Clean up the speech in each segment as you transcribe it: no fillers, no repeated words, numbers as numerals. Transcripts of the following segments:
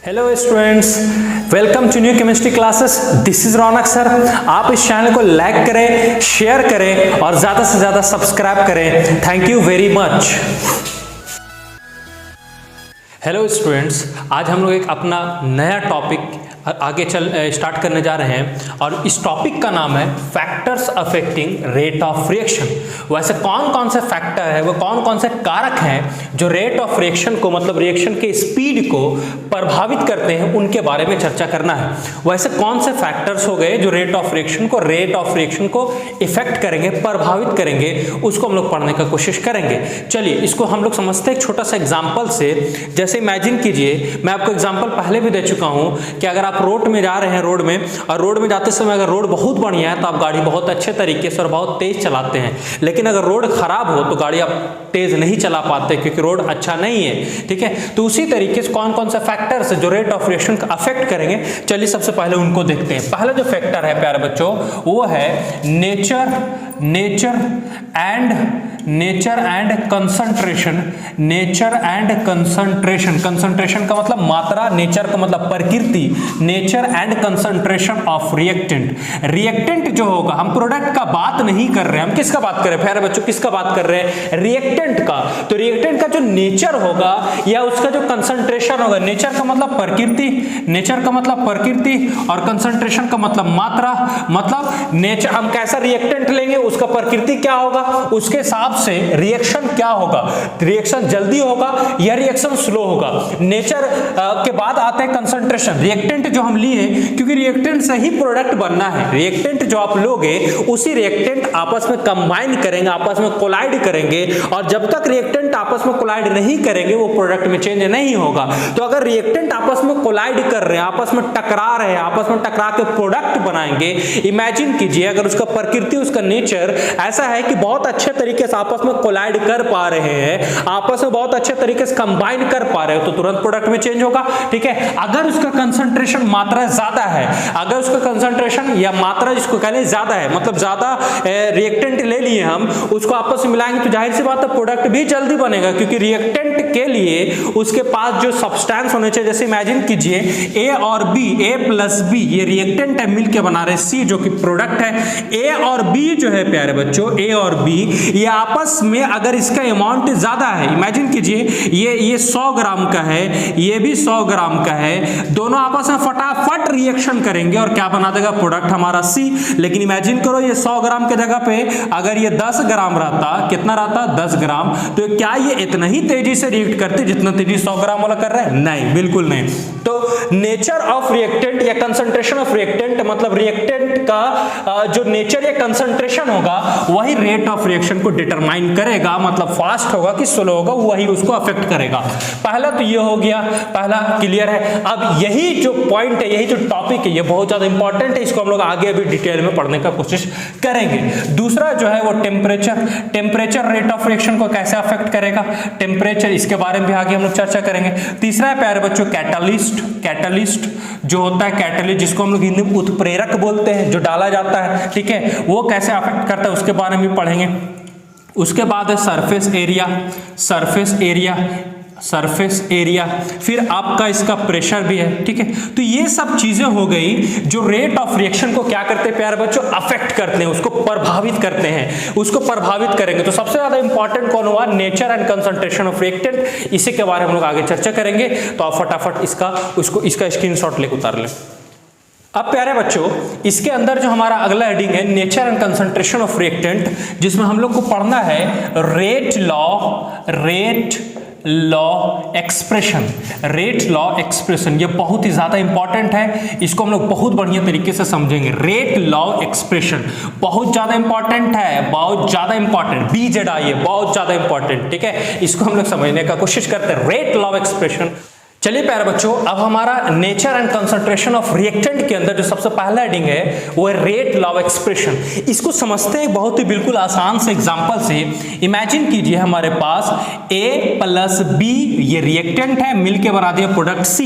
Hello students, welcome to new chemistry classes. This is Raunak sir. आप इस channel को like करें, शेयर करें और ज़्यादा से ज़्यादा सब्सक्राइब करें। Thank you very much. Hello students, आज हम लोग एक अपना नया टॉपिक आगे स्टार्ट करने जा रहे हैं और इस टॉपिक का नाम है factors affecting rate of reaction. वैसे कौन कौन से फैक्टर है, वो कौन कौन से कारक हैं जो रेट ऑफ रिएक्शन को मतलब रिएक्शन के स्पीड को प्रभावित करते हैं, उनके बारे में चर्चा करना है। वैसे कौन से फैक्टर्स हो गए जो रेट ऑफ रिएक्शन को इफेक्ट करेंगे, प्रभावित करेंगे, उसको हम लोग पढ़ने का कोशिश करेंगे। चलिए इसको हम लोग समझते हैं एक छोटा सा एग्जाम्पल से। जैसे इमेजिन कीजिए, मैं आपको एग्जाम्पल पहले भी दे चुका हूं कि अगर आप रोड में जा रहे हैं, रोड में जाते समय अगर रोड बहुत बढ़िया है तो आप गाड़ी बहुत अच्छे तरीके से और बहुत तेज चलाते हैं, लेकिन अगर रोड खराब हो तो गाड़ी आप तेज नहीं चला पाते क्योंकि रोड अच्छा नहीं है। ठीक है, तो उसी तरीके से कौन कौन से फैक्टर्स जो रेट ऑफ रिएक्शन का अफेक्ट करेंगे, चलिए सबसे पहले उनको देखते हैं। पहला जो फैक्टर है प्यारे बच्चों, वो है नेचर एंड कंसंट्रेशन। कंसंट्रेशन का मतलब मात्रा, नेचर का मतलब प्रकृति, nature and concentration of reactant जो होगा, हम प्रोडक्ट का बात नहीं कर रहे हैं, हम किसका बात कर रहे हैं प्यारे बच्चों, किसका बात कर रहे हैं, रिएक्टेंट का। तो रिएक्टेंट का जो नेचर होगा या उसका जो कंसंट्रेशन होगा, नेचर का मतलब प्रकृति और कंसंट्रेशन का मतलब मात्रा, मतलब नेचर, हम कैसा रिएक्टेंट लेंगे उसका प्रकृति क्या होगा, उसके हिसाब से रिएक्शन क्या होगा, रिएक्शन जल्दी होगा या रिएक्शन स्लो होगा। नेचर के बाद आते हैं कंसंट्रेशन। रिएक्टेंट जो हम लिए, क्योंकि रिएक्टेंट से ही प्रोडक्ट बनना है, रिएक्टेंट जो आप लोगे उसी रिएक्टेंट आपस में कंबाइन करेंगे, आपस में कोलाइड करेंगे, और जब तक रिएक्टेंट आपस में कोलाइड नहीं करेंगे वो प्रोडक्ट में चेंज नहीं होगा। तो अगर रिएक्टेंट आपस में कोलाइड कर रहे हैं, आपस में टकरा रहे हैं, आपस में टकरा के प्रोडक्ट बनाएंगे, इमेजिन कीजिए अगर उसका प्रकृति, उसका नेचर ऐसा है कि बहुत अच्छे तरीके से आपस में कोलाइड कर पा रहे हैं, आपस में बहुत अच्छे तरीके से कंबाइन कर पा रहे हो, तो तुरंत प्रोडक्ट में चेंज होगा। ठीक है, अगर उसका कंसंट्रेशन मात्रा ज्यादा है, अगर उसका कंसंट्रेशन या मात्रा जिसको कहने ज्यादा है, मतलब ज्यादा रिएक्टेंट ले लिए हम, उसको आपस में मिलाएंगे तो जाहिर सी बात है प्रोडक्ट भी जल्दी बनेगा, क्योंकि रिएक्टेंट के लिए उसके पास जो सब्सटेंस होने चाहिए, जैसे इमेजिन कीजिए ए और बी, ए प्लस बी, ये रिएक्टेंट है, मिलकर बना रहे सी जो कि प्रोडक्ट है। ए और बी जो है प्यारे बच्चों, ए और बी ये आपस में अगर इसका अमाउंट ज्यादा है, इमेजिन कीजिए ये 100 ग्राम का है, ये भी 100 ग्राम का है, दोनों आपस में फटाफट रिएक्शन करेंगे और क्या बना देगा, प्रोडक्ट हमारा सी। लेकिन इमेजिन करो ये 100 ग्राम के जगह पे अगर ये 10 ग्राम रहता, कितना रहता, 10 ग्राम, तो क्या ये इतना ही तेजी से रिएक्ट करते जितना तेजी 100 ग्राम वाला कर रहा है? नहीं, बिल्कुल नहीं। तो नेचर ऑफ रिएक्टेंट या कंसंट्रेशन ऑफ रिएक्टेंट, मतलब रिएक्टेंट का जो नेचर या कंसंट्रेशन होगा वही रेट ऑफ रिएक्शन को डिटरमाइन करेगा, मतलब फास्ट होगा कि स्लो होगा, वही उसको अफेक्ट करेगा। पहला तो ये हो गया, पहला क्लियर है। अब यही जो पॉइंट है, यही जो टॉपिक है, ये बहुत ज्यादा इंपॉर्टेंट है, इसको हम लोग आगे अभी डिटेल में पढ़ने का कोशिश करेंगे। दूसरा जो है वो टेम्परेचर रेट ऑफ रिएक्शन को कैसे अफेक्ट करेगा, टेम्परेचर, इसके बारे में भी आगे हम लोग चर्चा करेंगे। तीसरा है प्यारे बच्चों कैटलिस्ट जो होता है, कैटलिस्ट जिसको हम लोग हिंदी में उत्प्रेरक बोलते हैं, जो डाला जाता है, ठीक है, वो कैसे अफेक्ट करता है उसके बारे में पढ़ेंगे। उसके बाद है सरफेस एरिया, फिर आपका इसका प्रेशर भी है। ठीक है, तो ये सब चीजें हो गई जो रेट ऑफ रिएक्शन को क्या करते हैं प्यारे बच्चों, अफेक्ट करते हैं, उसको प्रभावित करते हैं, उसको प्रभावित करेंगे। तो सबसे ज्यादा इंपॉर्टेंट कौन हुआ, nature and concentration of reactant. इसी के बारे में हम लोग आगे चर्चा करेंगे, तो आप फटाफट इसका स्क्रीनशॉट लेकर उतार लें। अब प्यारे बच्चों, इसके अंदर जो हमारा अगला हेडिंग है nature and concentration of reactant, जिसमें हम लोग को पढ़ना है रेट लॉ एक्सप्रेशन। ये बहुत ही ज्यादा इंपॉर्टेंट है, इसको हम लोग बहुत बढ़िया तरीके से समझेंगे। रेट लॉ एक्सप्रेशन बहुत ज्यादा इंपॉर्टेंट है, बहुत ज्यादा इंपॉर्टेंट, BZI बहुत ज्यादा इंपॉर्टेंट। ठीक है, इसको हम लोग समझने का कोशिश करते हैं, रेट लॉ एक्सप्रेशन। चलिए प्यारे बच्चों, अब हमारा nature and concentration of reactant के अंदर जो सबसे पहला हेडिंग है वो है रेट लॉ एक्सप्रेशन। इसको समझते हैं बहुत ही बिल्कुल आसान से एग्जांपल से। इमेजिन कीजिए हमारे पास A प्लस B ये रिएक्टेंट है, मिलके बना दिया प्रोडक्ट C।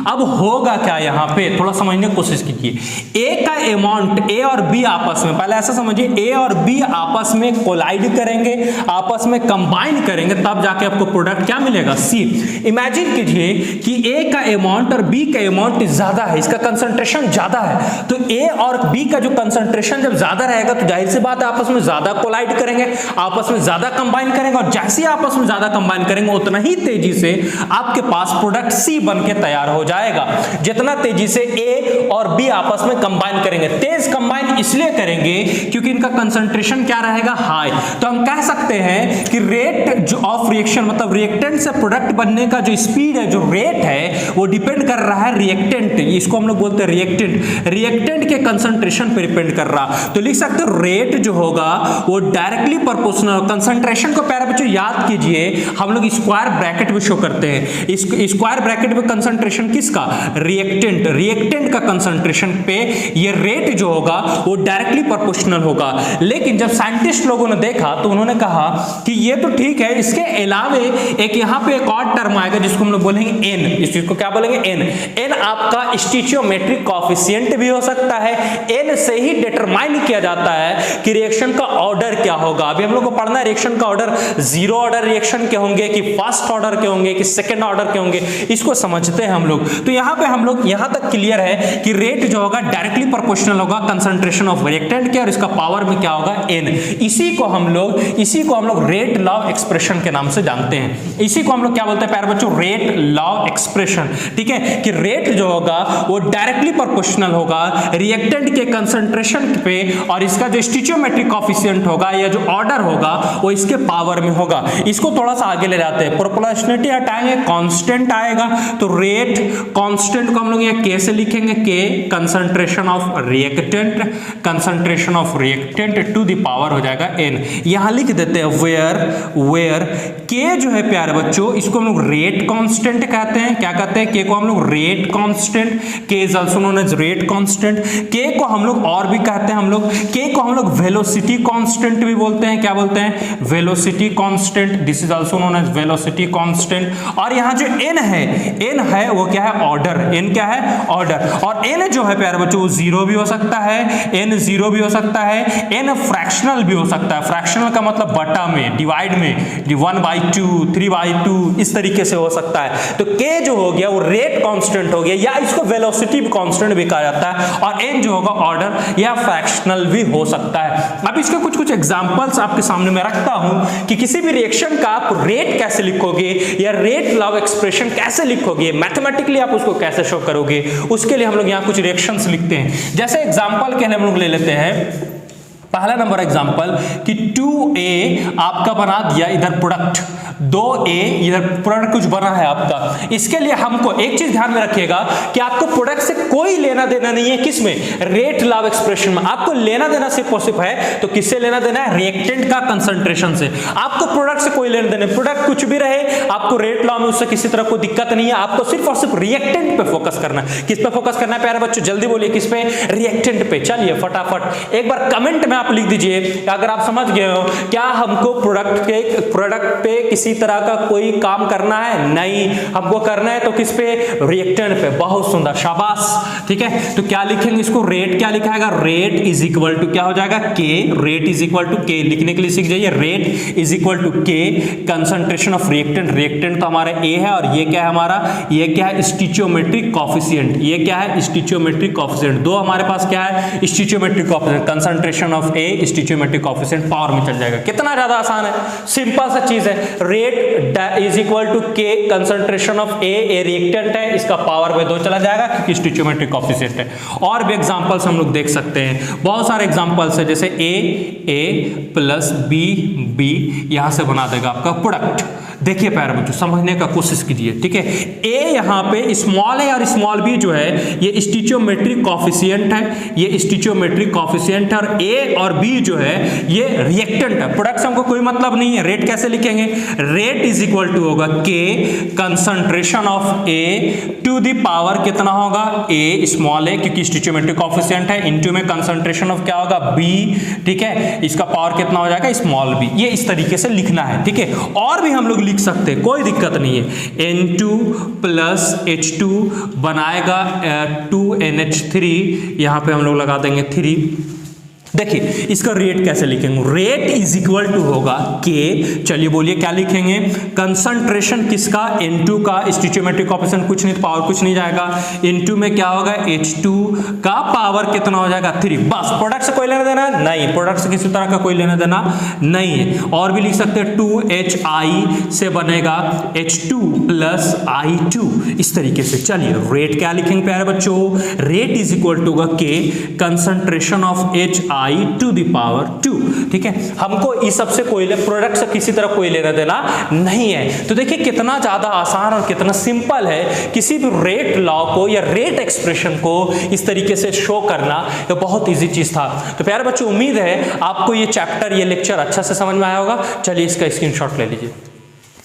अब होगा क्या यहाँ पे, थोड़ा समझने की कोशिश कीजिए। A का अमाउंट, A और B आपस में, पहले ऐसा समझिए, A और B आपस में कोलाइड करेंगे, आपस में कंबाइन करेंगे, तब जाके आपको प्रोडक्ट क्या मिलेगा, C। इमेजिन कीजिए कि ए का अमाउंट और बी का अमाउंट ज्यादा है, इसका कंसंट्रेशन ज्यादा है, तो ए और बी का जो कंसंट्रेशन जब ज्यादा रहेगा तो जाहिर सी बात है आपस में ज्यादा कोलाइड करेंगे, आपस में ज्यादा कंबाइन करेंगे, और जैसे ही आपस में ज्यादा कंबाइन करेंगे उतना ही तेजी से आपके पास प्रोडक्ट सी बन के तैयार हो जाएगा। जितना तेजी से ए और बी आपस में कंबाइन करेंगे, तेज कंबाइन इसलिए करेंगे क्योंकि इनका कंसंट्रेशन क्या रहेगा, हाई। तो हम कह सकते हैं कि रेट जो ऑफ रिएक्शन मतलब रिएक्टेंट से प्रोडक्ट बनने का जो स्पीड है, जो रेट है, वो डिपेंड कर रहा है रिएक्टेंट, इसको हम लोग बोलते हैं रिएक्टेंट के कंसंट्रेशन पे डिपेंड कर रहा। तो लिख सकते हो रेट जो होगा वो डायरेक्टली प्रोपोर्शनल, कंसंट्रेशन को प्यारे बच्चों याद कीजिए, हम लोग स्क्वायर ब्रैकेट में शो करते हैं। इस स्क्वायर ब्रैकेट में कंसंट्रेशन किसका, रिएक्टेंट का कंसंट्रेशन पे ये रेट जो होगा वो डायरेक्टली प्रोपोर्शनल होगा। लेकिन जब साइंटिस्ट लोगों ने देखा तो उन्होंने कहा कि ये तो ठीक है, इसके अलावे एक यहाँ पे एक और टर्म आएगा जिसको हम लोग बोलेंगे एन। इस चीज को क्या बोलेंगे, एन आपका स्टिचियोमेट्रिक कोएफिशिएंट भी हो सकता है। एन से ही डिटरमाइन किया जाता है कि रिएक्शन का ऑर्डर क्या होगा। अभी हम लोग को पढ़ना है रिएक्शन का ऑर्डर, जीरो ऑर्डर रिएक्शन के होंगे कि फर्स्ट ऑर्डर के होंगे कि सेकंड ऑर्डर के होंगे, इसको समझते हैं हम लोग। तो यहाँ पे हम लोग यहाँ तक क्लियर है कि रेट जो होगा डायरेक्टली प्रोपोर्शनल होगा कंसंट्रेशन ऑफ रिएक्टेंट के, और इसका पावर में क्या होगा, एन। इसी को हम लोग रेट लॉ एक्सप्रेशन के नाम से जानते हैं। इसी को हम लोग क्या बोलते हैं प्यारे बच्चों, रेट लॉ एक्सप्रेशन। ठीक है, कि रेट जो होगा वो डायरेक्टली प्रोपोर्शनल होगा रिएक्टेंट के कंसंट्रेशन पे, और इसका जो स्टिचियोमेट्रिक कोएफिशिएंट होगा या जो ऑर्डर होगा वो इसके पावर में होगा। इसको थोड़ा सा आगे ले जाते हैं, प्रोपोर्शनलिटी हटाएंगे, कांस्टेंट आएगा, तो रेट कांस्टेंट को हम लोग ये के से लिखेंगे, K concentration of reactant to the power हो जाएगा एन। यहां लिख देते हैं वेयर के जो है प्यारे बच्चों, इसको हम लोग रेट कांस्टेंट कहते हैं। क्या कहते हैं, के को हम लोग rate constant, K is also known as rate constant. K को हम लोग और भी कहते हैं, के को हम लोग वेलोसिटी कांस्टेंट भी बोलते हैं। क्या बोलते हैं, velocity constant, this is also known as velocity constant. और यहां जो एन है वो क्या है, ऑर्डर। एन क्या है, ऑर्डर। और एन जो है प्यारे बच्चों वो जीरो भी हो सकता है, एन जीरो भी हो सकता है, एन फ्रैक्शनल भी हो सकता है। फ्रैक्शनल का मतलब बटा में, डिवाइड में, 1/2, 3/2 इस तरीके से हो सकता है। तो के जो हो गया वो रेट कांस्टेंट हो गया, या इसको वेलोसिटी कांस्टेंट भी कहा जाता है, और एन जो होगा ऑर्डर या फ्रैक्शनल भी हो सकता है। अब इसके कुछ एग्जांपल्स आपके सामने मैं रखता हूं कि किसी भी रिएक्शन का आप रेट कैसे लिखोगे या रेट लॉ एक्सप्रेशन कैसे लिखोगे, मैथमेटिकली आप उसको कैसे शो करोगे, उसके लिए हम लोग यहां कुछ रिएक्शंस लिखते हैं। जैसे एग्जांपल के लिए हम लोग ले लेते हैं पहला नंबर एग्जांपल कि 2a आपका बना दिया इधर प्रोडक्ट, 2a इधर प्रोडक्ट कुछ बना है आपका। इसके लिए हमको एक चीज ध्यान में रखिएगा कि आपको प्रोडक्ट से कोई लेना देना नहीं है, किसमें, रेट लॉ एक्सप्रेशन में। आपको लेना देना सिर्फ और सिर्फ है तो किससे लेना देना है, रिएक्टेंट का कंसंट्रेशन से। आपको प्रोडक्ट से कोई लेना देना, प्रोडक्ट कुछ भी रहे, आपको रेट लॉ में उससे किसी तरह कोई दिक्कत नहीं है। आपको सिर्फ और सिर्फ रिएक्टेंट पे फोकस करना है। किस पे फोकस करना है प्यारे बच्चों, जल्दी बोलिए, किस पे, रिएक्टेंट पे। चलिए फटाफट एक बार कमेंट में आप लिख दीजिए अगर आप समझ गए हो, क्या हमको प्रोडक्ट पे किसी तरह का कोई काम करना है, नहीं, हमको करना है तो किस पे, रिएक्टेंट पे। बहुत सुंदर, शाबाश। ठीक है, तो क्या लिखेंगे इसको, रेट क्या लिखाएगा, रेट इज इक्वल टू क्या हो जाएगा, के। रेट इज इक्वल टू के लिखने के लिए सीख जाइए, rate is equal to K concentration of reactant तो हमारा ए है, और ये क्या है हमारा, ये क्या है, स्टिचियोमेट्रिक कोएफिशिएंट। ये क्या है, स्टिचियोमेट्रिक कोएफिशिएंट। दो हमारे पास क्या है, stoichiometric coefficient, concentration of A, stoichiometric coefficient power में चल जाएगा। कितना ज्यादा आसान है, सिंपल सा चीज है। Rate is equal to K concentration of A reactant है, इसका पावर में 2 चला जाएगा क्योंकि स्टिचियोमेट्रिक कोएफिशिएंट है। और भी एग्जांपल्स हम लोग देख सकते हैं, बहुत सारे एग्जांपल्स है, जैसे ए प्लस बी यहां से बना देगा आपका प्रोडक्ट। देखिए प्यारे बच्चों, समझने का कोशिश कीजिए। ठीक है, ए यहाँ पे स्मॉल है और स्मॉल बी जो है ये स्टिचियोमेट्रिक कोएफिशिएंट है, ये स्टिचियोमेट्रिक कोएफिशिएंट है, और ए और बी जो है ये रिएक्टेंट है। प्रोडक्ट से हमको कोई मतलब नहीं है। रेट कैसे लिखेंगे, रेट इज इक्वल टू होगा K concentration of A to the power कितना होगा, ए स्मॉल है क्योंकि स्टिचियोमेट्रिक कोएफिशिएंट है, इनटू में कंसंट्रेशन ऑफ क्या होगा, बी। ठीक है, इसका पावर कितना हो जाएगा, स्मॉल बी। ये इस तरीके से लिखना है। ठीक है, और भी हम लोग लिख सकते हैं, कोई दिक्कत नहीं है। N2 प्लस H2 बनाएगा 2NH3, यहां पे हम लोग लगा देंगे 3। देखिए इसका रेट कैसे लिखेंगे, रेट इज इक्वल टू होगा के, चलिए बोलिए क्या लिखेंगे, कंसंट्रेशन किसका, N2 का, स्टोइचियोमेट्रिक कोएफिशिएंट कुछ नहीं, पावर कुछ नहीं जाएगा, N2 में क्या होगा H2 का पावर कितना हो जाएगा 3, बस। प्रोडक्ट से कोई लेना देना नहीं, प्रोडक्ट से किसी तरह का कोई लेना देना नहीं है। और भी लिख सकते हैं 2HI से बनेगा H2 प्लस I2, इस तरीके से। चलिए रेट क्या लिखेंगे प्यारे बच्चों, rate is equal to K concentration of HI to the power 2, ठीक है। हमको इस सबसे कोई प्रोडक्ट से किसी तरह कोई लेना देना नहीं है। तो देखिए कितना ज्यादा आसान और कितना सिंपल है किसी भी रेट लॉ को या रेट एक्सप्रेशन को इस तरीके से शो करना, ये बहुत इजी चीज था। तो प्यारे बच्चों उम्मीद है आपको ये चैप्टर, ये लेक्चर अच्छा से समझ में आया होगा। चलिए इसका स्क्रीनशॉट ले लीजिए।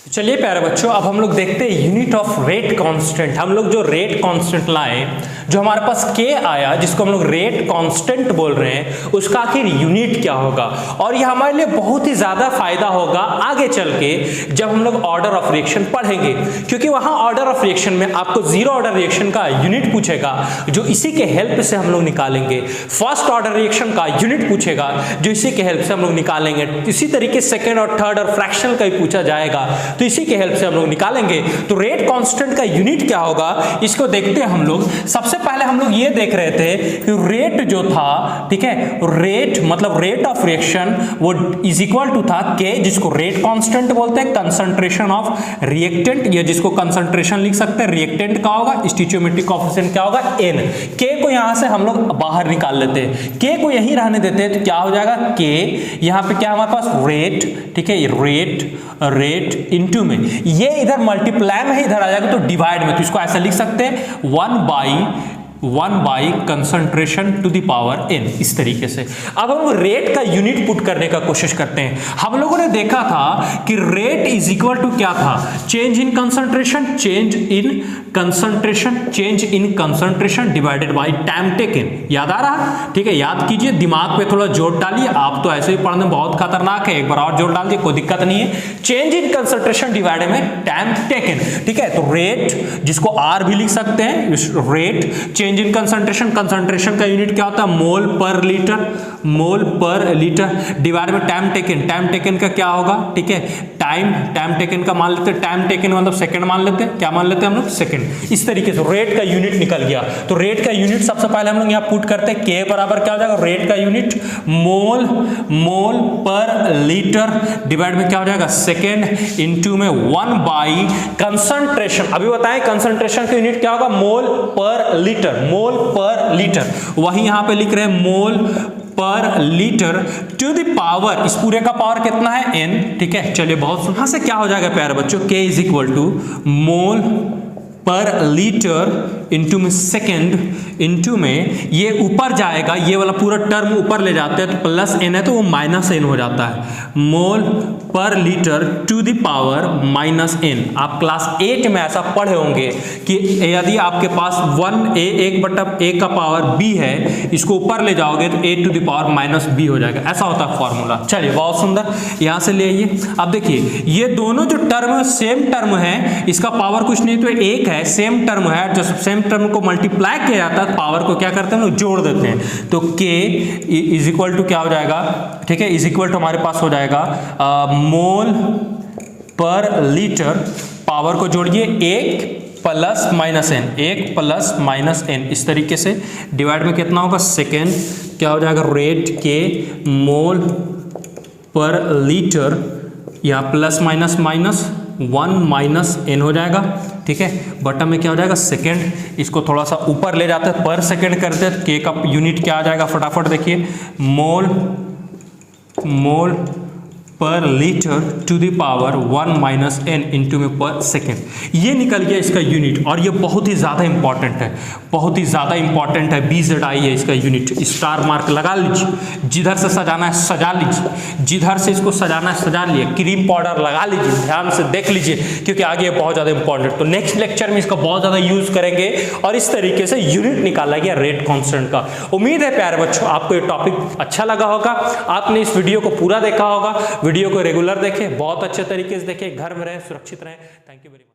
चलिए प्यारे बच्चों अब हम लोग देखते हैं यूनिट ऑफ रेट कांस्टेंट। हम लोग जो रेट कांस्टेंट लाए, जो हमारे पास के आया, जिसको हम लोग रेट कांस्टेंट बोल रहे हैं, उसका आखिर यूनिट क्या होगा। और ये हमारे लिए बहुत ही ज्यादा फायदा होगा आगे चल के जब हम लोग ऑर्डर ऑफ रिएक्शन पढ़ेंगे, क्योंकि वहां ऑर्डर ऑफ रिएक्शन में आपको जीरो ऑर्डर रिएक्शन का यूनिट पूछेगा, जो इसी के हेल्प से हम लोग निकालेंगे। फर्स्ट ऑर्डर रिएक्शन का यूनिट पूछेगा, जो इसी के हेल्प से हम लोग निकालेंगे। इसी तरीके सेकेंड और थर्ड और फ्रैक्शनल का भी पूछा जाएगा, तो इसी के हेल्प से हम लोग निकालेंगे। तो रेट कांस्टेंट का यूनिट क्या होगा इसको देखते हैं हम लोग। सबसे पहले हम लोग ये देख रहे थे कि रेट जो था, ठीक है, रेट मतलब रेट ऑफ रिएक्शन वो इज इक्वल टू था के, जिसको रेट कांस्टेंट बोलते हैं, कंसंट्रेशन ऑफ रिएक्टेंट, या जिसको कंसंट्रेशन लिख सकते हैं, रिएक्टेंट का होगा, स्टोइचियोमेट्रिक कोएफिशिएंट क्या होगा N। के को यहां से हम लोग बाहर निकाल लेते हैं, के को यहीं रहने देते हैं, तो क्या हो जाएगा के, यहां पे क्या हमारे पास रेट, ठीक है, रेट इनटू में ये इधर मल्टीप्लाई में ही इधर आ जाएगा तो डिवाइड में, तो इसको ऐसा लिख सकते हैं 1 by concentration to the power n, इस तरीके से। अब हम रेट का यूनिट पुट करने का कोशिश करते हैं। हम लोगों ने देखा था कि रेट इज इक्वल टू क्या था, change in concentration, change in concentration divided by time taken. याद आ रहा, ठीक है, याद कीजिए, दिमाग पे थोड़ा जोर डालिए, आप तो ऐसे ही पढ़ने में बहुत खतरनाक है, एक बार और जोर डाल दिए, कोई दिक्कत नहीं है। Change in concentration divided by time taken, ठीक है। तो रेट, जिसको R भी लिख सकते हैं, rate change in concentration, concentration का यूनिट क्या होता है मोल पर लीटर डिवाइड में टाइम टेकन का क्या होगा, ठीक है, टाइम टेकन का मान लेते हैं, टाइम टेकन मतलब सेकंड मान लेते हैं, क्या मान लेते हैं हम लोग, सेकंड। इस तरीके से रेट का यूनिट निकल गया। तो रेट का यूनिट सबसे पहले हम लोग यहाँ पुट करते हैं, के बराबर क्या हो जाएगा, रेट का यूनिट मोल पर लीटर डिवाइड में क्या हो जाएगा सेकंड इनटू में 1 बाई कंसंट्रेशन। अभी बताएं कंसंट्रेशन का यूनिट क्या होगा, मोल पर लीटर, वही यहां पे लिख रहे हैं मोल पर लीटर टू द पावर, इस पूरे का पावर कितना है n, ठीक है। चलिए बहुत यहां से क्या हो जाएगा प्यारे बच्चों, k इज इक्वल टू मोल पर लीटर इंटू में सेकेंड इंटू में ये ऊपर जाएगा, ये वाला पूरा टर्म ऊपर ले जाते हैं तो प्लस n है तो वो माइनस n हो जाता है, मोल पर litre to the power minus n। आप क्लास 8 में ऐसा पढ़े होंगे कि यदि आपके पास 1 का पावर b है, इसको ऊपर ले जाओगे तो a to the power minus b हो जाएगा, ऐसा होता है फॉर्मूला। चलिए बहुत सुंदर, यहां से ले आइए। अब देखिए ये दोनों जो टर्म सेम टर्म है, इसका पावर कुछ नहीं तो 1 है, सेम टर्म है, जो सेम टर्म को मल्टीप्लाई किया जाता है पावर को क्या करते हैं लोग जोड़ देते हैं, तो k इज इक्वल टू क्या हो जाएगा, ठीक है, इज इक्वल टू हमारे पास हो जाएगा मोल पर लीटर, पावर को जोड़िए 1 प्लस माइनस n, इस तरीके से डिवाइड में कितना होगा सेकेंड, क्या हो जाएगा रेट के मोल पर लीटर, यहाँ प्लस माइनस 1 माइनस n हो जाएगा, ठीक है। बटन में क्या हो जाएगा सेकेंड, इसको थोड़ा सा ऊपर ले जाते हैं, पर सेकेंड करते हैं, के का यूनिट क्या आ जाएगा फटाफट देखिए, मोल पर litre to the power 1 minus n into में पर सेकेंड, ये निकल गया इसका यूनिट। और ये बहुत ही ज़्यादा इंपॉर्टेंट है, BZI है इसका यूनिट, स्टार मार्क लगा लीजिए, जिधर से सजाना है सजा लीजिए, जिधर से इसको सजाना है सजा लिए, क्रीम पाउडर लगा लीजिए, ध्यान से देख लीजिए क्योंकि आगे बहुत ज़्यादा इंपॉर्टेंट। तो नेक्स्ट लेक्चर में इसका बहुत ज़्यादा यूज करेंगे और इस तरीके से यूनिट निकाला गया रेट कांस्टेंट का। उम्मीद है प्यारे बच्चों आपको ये टॉपिक अच्छा लगा होगा, आपने इस वीडियो को पूरा देखा होगा, वीडियो को रेगुलर देखें, बहुत अच्छे तरीके से देखें, घर में रहें, सुरक्षित रहें। Thank you very much.